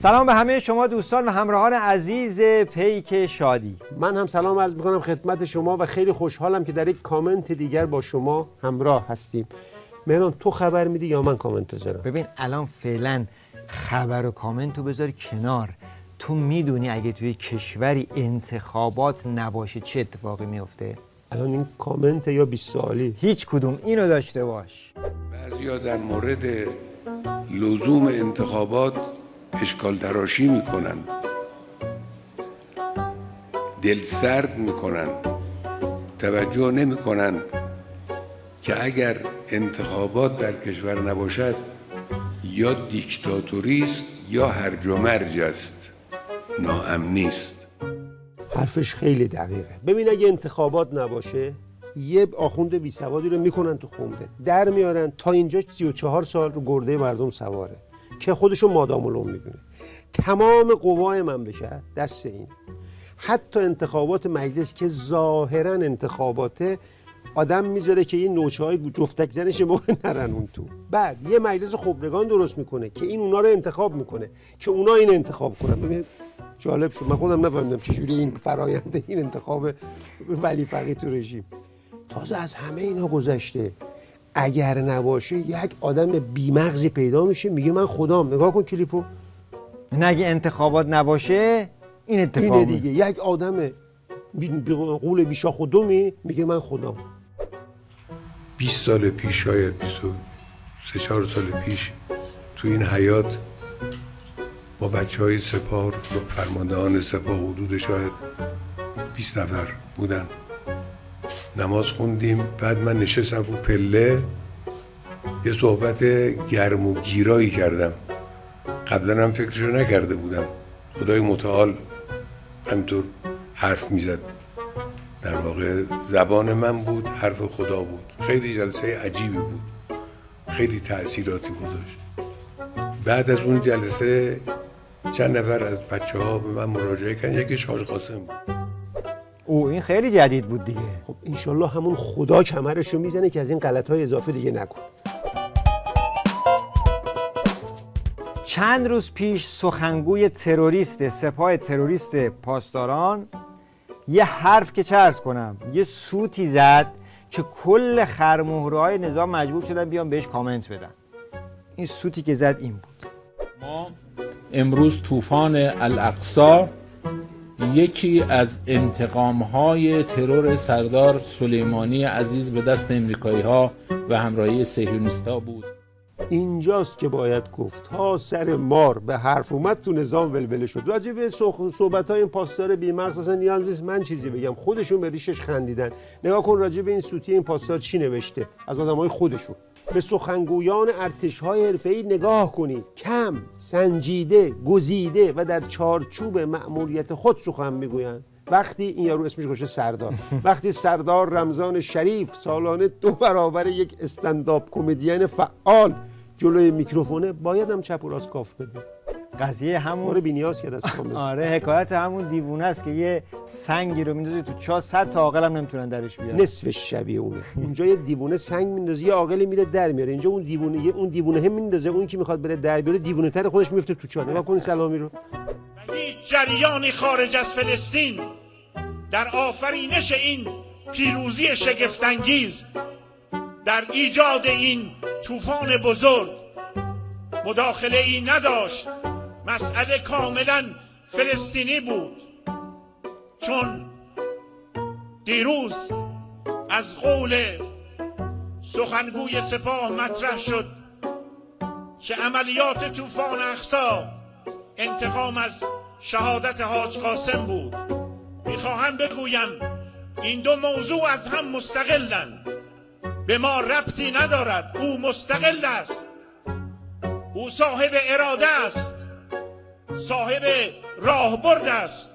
سلام به همه شما دوستان و همراهان عزیز پیک شادی. من هم سلام عرض می‌کنم خدمت شما و خیلی خوشحالم که در یک کامنت دیگر با شما همراه هستیم. مهران تو خبر میدی یا من کامنت بذارم؟ ببین الان فعلا خبر و کامنت رو بذار کنار. تو میدونی اگه توی کشوری انتخابات نباشه چه اتفاقی میفته؟ الان این کامنت یا 20 سوالی؟ هیچ کدوم. اینو داشته باش. بعضیا در مورد لزوم انتخابات اشکال تراشی میکنن، دل سرد میکنن، توجه نمیکنن که اگر انتخابات در کشور نباشد یا دیکتاتوری است یا هرج و مرج است، ناامنی است. حرفش خیلی دقیقه. ببین اگه انتخابات نباشه یه آخوند بی سوادی رو میکنن تو خونده در میارن تا اینجا 34 سال رو گرده مردم سواره که خودشو مادام العمر میدونه. تمام قوای مملکت دست اینه. حتی انتخابات مجلس که ظاهرا انتخاباته آدم میذاره که این نوچه‌های جفتک زنش موقع نرن اون تو. بعد یه مجلس خبرگان درست میکنه که این اونا رو انتخاب میکنه که اونا این انتخاب کنن. ببین جالب شد. من خودم نفهمیدم چجوری این فرآیند این انتخاب ولی فقیه تو رژیم. تازه از همه اینا گذشته اگر نباشه یک آدم بیمغزی پیدا میشه میگه من خدام. نگاه کن کلیپو. اگه انتخابات نباشه این اتفاق اینه دیگه. یک آدم قول بیشاخ و دومی میگه من خدام. 20 سال پیش، شاید 23-4 سال پیش تو این حیات با بچهای سپاه و فرماندهان سپاه حدود شاید 20 نفر بودن، نماز خوندیم. بعد من نشستم رو پله یه صحبت گرم و گیرایی کردم. قبلا هم فکرشو نکرده بودم. خدای متعال همینطور حرف میزد. در واقع زبان من بود، حرف خدا بود. خیلی جلسه عجیبی بود، خیلی تأثیراتی گذاشت. بعد از اون جلسه چند نفر از بچه‌ها به من مراجعه کردن. یکیش حاج قاسم بود. این خیلی جدید بود دیگه. خب انشالله همون خدا کمرشو میزنه که از این غلط‌های اضافه دیگه نکن. چند روز پیش سخنگوی تروریست سپاه تروریست پاسداران یه حرف که چه عرض کنم، یه سوتی زد که کل خرمهره‌های نظام مجبور شدن بیان بهش کامنت بدن. این سوتی که زد این بود: ما امروز طوفان الاقصی یکی از انتقام‌های ترور سردار سلیمانی عزیز به دست امریکایی‌ها و همراهی صهیونیست‌ها بود. اینجاست که باید گفت ها سر مار به حرف اومد تو نظام ولوله شد. راجع به صحبت‌های این پاسدار بی‌مغز اصلا نیاز نیست من چیزی بگم، خودشون به ریشش خندیدن. نگاه کن راجع به این سوتی این پاسدار چی نوشته از آدمای خودشون. به سخنگویان ارتش‌های حرفه‌ای نگاه کنید، کم، سنجیده، گزیده و در چارچوب مأموریت خود سخن میگویند. وقتی این یارو اسمش گوشه سردار وقتی سردار رمضان شریف سالانه 2 برابر یک استندآپ کمدین فعال جلوی میکروفونه باید هم چپ و راست کاف بده. قضیه همون ماره بی‌نیاز کرد از کامنت. آره حکایت همون دیوونه است که یه سنگی رو میندازی تو چاه 100 تا عاقل هم نمیتونن درش بیارن. نصفش شبیه اونه. اونجا یه دیوونه سنگ میندازه یه عاقلی میره در میاره. اینجا اون دیوونه هم میندازه، اون کی میخواد بره در بیاره دیوونه تر خودش میفته تو چاه. نگاه کن سلامی رو. هیچ جریانی خارج از فلسطین در آفرینش این پیروزی شگفت‌انگیز، در ایجاد این طوفان بزرگ مداخله ای نداشت. مسئله کاملا فلسطینی بود، چون دیروز از قول سخنگوی سپاه مطرح شد که عملیات طوفان اقصی انتقام از شهادت حاج قاسم بود. میخواهم بگویم این دو موضوع از هم مستقلند، به ما ربطی ندارد. او مستقل است، او صاحب اراده است، صاحب راهبرد است،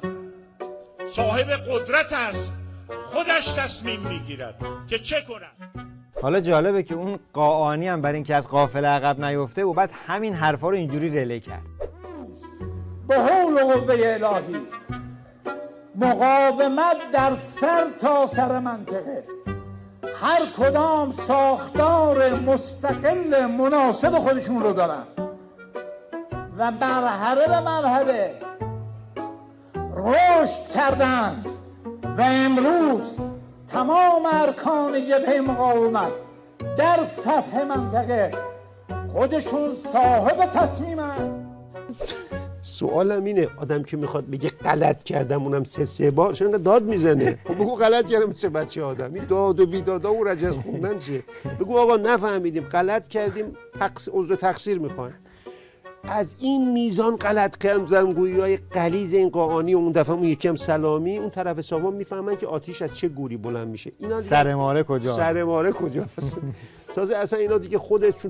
صاحب قدرت است. خودش تصمیم میگیرد که چه کند. حالا جالبه که اون قاآنی هم برای اینکه از قافله عقب نیفته و بعد همین حرفا رو اینجوری رله کرد. به حول و قوه الهی مقاومت در سر تا سر منطقه، هر کدام ساختار مستقل مناسب خودشون رو دارن و و مرحله به مرحله رشد کردند و امروز تمام ارکان جبهه مقاومت در سطح منطقه خودشون صاحب تصمیمن. سوالم اینه، آدم که میخواد بگه غلط کردم اونم سه بار چون داد میزنه؟ خب بگو غلط کردم مثل بچه آدم. این داد و بیدادا و رجز خوندن چیه؟ بگو آقا نفهمیدیم، غلط کردیم، عذر تقصیر میخوایم. از این میزان غلط کردن گویی‌های غلیظ این قاآنی و اون دفعه اون یکم سلامی، اون طرف حسابا میفهمن که آتیش از چه گوری بلند میشه. اینا سرماره کجاست؟ سرماره کجاست؟ تازه اصلا اینا دیگه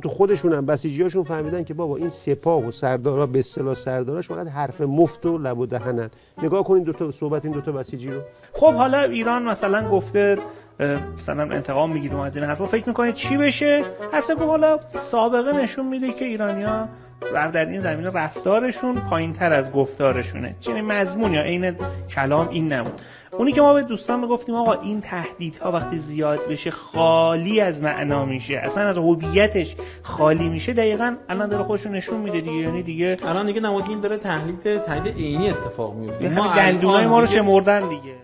خودشونم بسیجیاشون فهمیدن که بابا این سپاه و سردارا به اصطلاح سرداراش فقط حرف مفت و لب و دهنن. نگاه کنین دوتا صحبت این دوتا بسیجی رو. خب حالا ایران مثلا گفته مثلا انتقام میگیریم از این حرفا، فکر میکنه چی بشه؟ حرف گفت حالا سابقه نشون میده که ایرانی‌ها در این زمینه رفتارشون پایین‌تر از گفتارشونه. یعنی مضمون یا عین کلام این نبود. اونی که ما به دوستان میگفتیم آقا این تهدیدها وقتی زیاد بشه خالی از معنا میشه، اصلا از هویتش خالی میشه، دقیقاً الان داره خودشون نشون میده دیگه. یعنی دیگه الان دیگه نمادین داره تهدید عینی اتفاق میفته. ما دندونای ما رو شمردن دیگه.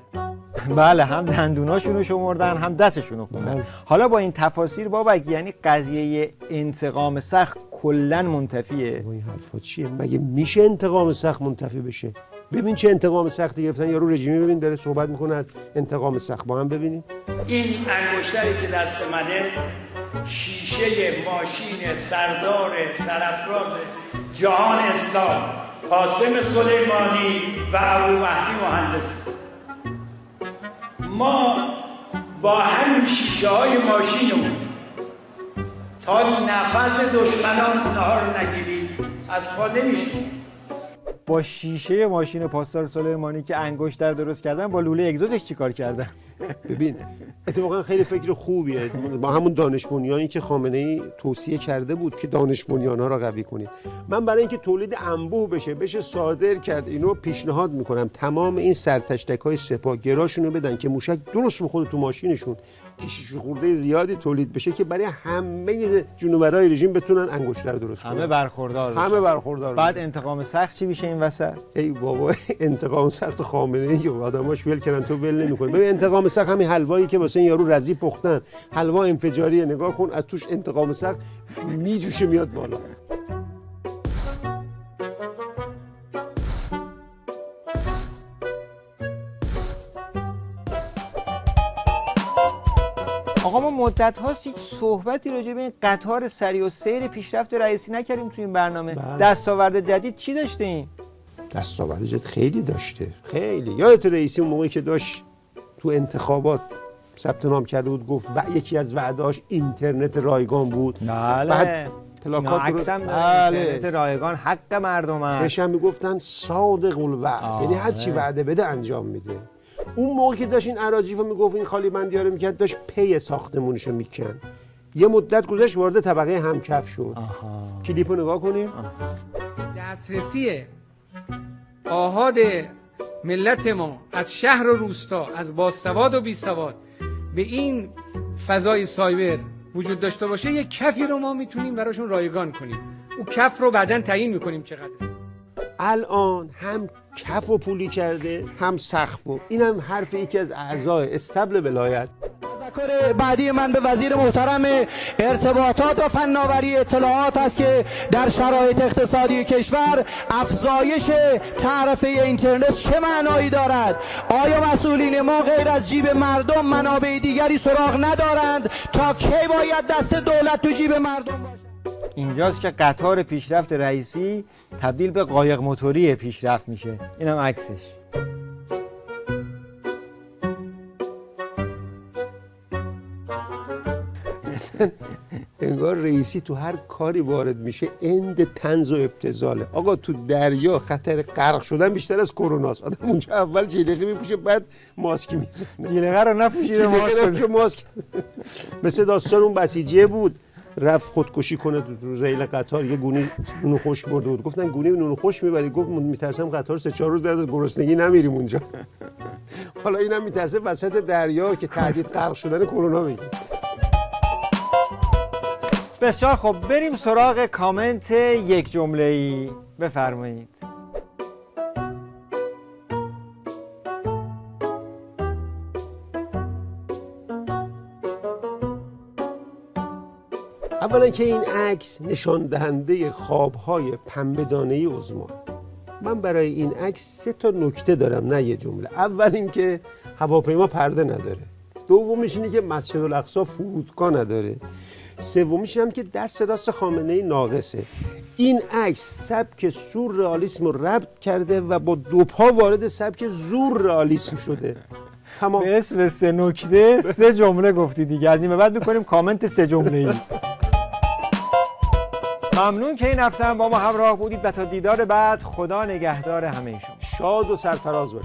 بله، هم دندوناشونو شمردن هم دستشونو خوندن. حالا با این تفاسیر بابک یعنی قضیه انتقام سخت کلا منتفیه؟ این حرفا چیه؟ مگه میشه انتقام سخت منتفی بشه؟ ببین چه انتقام سختی گرفتن. یارو رژیمی ببین داره صحبت میکنه از انتقام سخت. با هم ببینیم. این انگشتری که دست منه شیشه ماشین سردار سرافراز جهان اسلام قاسم سلیمانی و ابو مهدی مهندس. ما با همین شیشه های ماشینمون تا نفس دشمنان اونها رو نگیرید از پا نمیشیم. با شیشه ماشین پاسدار سلیمانی که انگشتر درست کردن با لوله اگزوزش چیکار کردن؟ ببین اتفاقا خیلی فکر خوبیه. با همون دانش بنیانی که خامنه‌ای توصیه کرده بود که دانش بنیان‌ها را قوی کنید. من برای اینکه تولید انبوه بشه صادر کرد اینو پیشنهاد میکنم تمام این سرتشتک‌های سپاه گراشون رو بدن که موشک درست بخوره تو ماشینشون که شیشه خورده زیادی تولید بشه که برای همه جنوبرای رژیم بتونن انگشتر درست کنن. همه برخوردار. بعد انتقام سخت چی میشه این وسط؟ ای بابا انتقام سخت خامنه‌ای و آدماش ول کردن تو ول نمی‌کنی. ببین انتقام سخت همین حلوایی که واسه این یارو رضی پختن، حلوا انفجاریه، نگاه کن از توش انتقام سخت میجوشه میاد بالا. آقا ما مدت هاست هیچ صحبتی راجع به این قطار سریع و سیر پیشرفت رئیسی نکردیم تو این برنامه. دستاورد جدید چی داشته این؟ دستاورد جدید خیلی داشته، خیلی. یادت رئیسی اون موقعی که داشت تو انتخابات ثبت نام کرده بود گفت یکی از وعده‌اش اینترنت رایگان بود. بله. بعد پلاکات اینترنت رایگان حق مردمه. بهشم میگفتن صادق الوعد، یعنی هر چی وعده بده انجام میده. اون موقع که داشت این اراجیفو میگفت این خالی بندی‌ها رو میکرد داشت پی ساختمونشو میکن. یه مدت گذشت وارد طبقه همکف شد. کلیپو نگاه کنیم. دسترسی آحاد ملت ما از شهر و روستا، از باسواد و بیسواد به این فضای سایبر وجود داشته باشه، یک کفی رو ما میتونیم براشون رایگان کنیم. اون کف رو بعداً تعیین میکنیم چقدر. الان هم کف و پولی کرده هم سقف. اینم حرف یکی از اعضای استبل ولایت. تذکر بعدی من به وزیر محترم ارتباطات و فناوری اطلاعات است که در شرایط اقتصادی کشور افزایش تعرفه اینترنت چه معنایی دارد؟ آیا مسئولین ما غیر از جیب مردم منابع دیگری سراغ ندارند؟ تا کی باید دست دولت تو جیب مردم باشه؟ اینجاست که قطار پیشرفت رئیسی تبدیل به قایق موتوری پیشرفت میشه. اینم عکسش. انگار رئیسی تو هر کاری وارد میشه اند طنز و ابتذاله. آقا تو دریا خطر غرق شدن بیشتر از کروناست. آدم اونجا اول جلیقه میپوشه بعد ماسک میزنه. جلیقه رو نپوشیده ماسک. مثل داستان اون بسیجیه بود رفت خودکشی کنه تو ریل قطار، یه گونی نون خشک برده بود. گفتن گونی نون خشک میبری؟ گفت میترسم قطار 3-4 روز در گرسنگی نمیریم اونجا. حالا اینم میترسه وسط دریا که تهدید غرق شدن کرونا بگه. بسیار خب، بریم سراغ کامنت یک جمله‌ای. بفرمایید. اولا که این عکس نشان دهنده خواب‌های پنبه‌دانه‌ای عظما. من برای این عکس 3 تا نکته دارم، نه یه جمله. اول اینکه هواپیما پرده نداره. دومیش اینه که مسجد الاقصی فرودگاه نداره. سومیش هم که دست راست خامنه‌ای ناقصه. این عکس سبک سورئالیسم رو ربط کرده و با 2 پا وارد سبک زور رئالیسم شده. تمام. به اسم 3 نکته 3 جمله گفتی دیگه. از این به بعد می‌کنیم کامنت 3 جمله‌ای. ممنون که این هفته هم با ما همراه بودید و تا دیدار بعد خدا نگهدار همه شما. شاد و سرفراز باشید.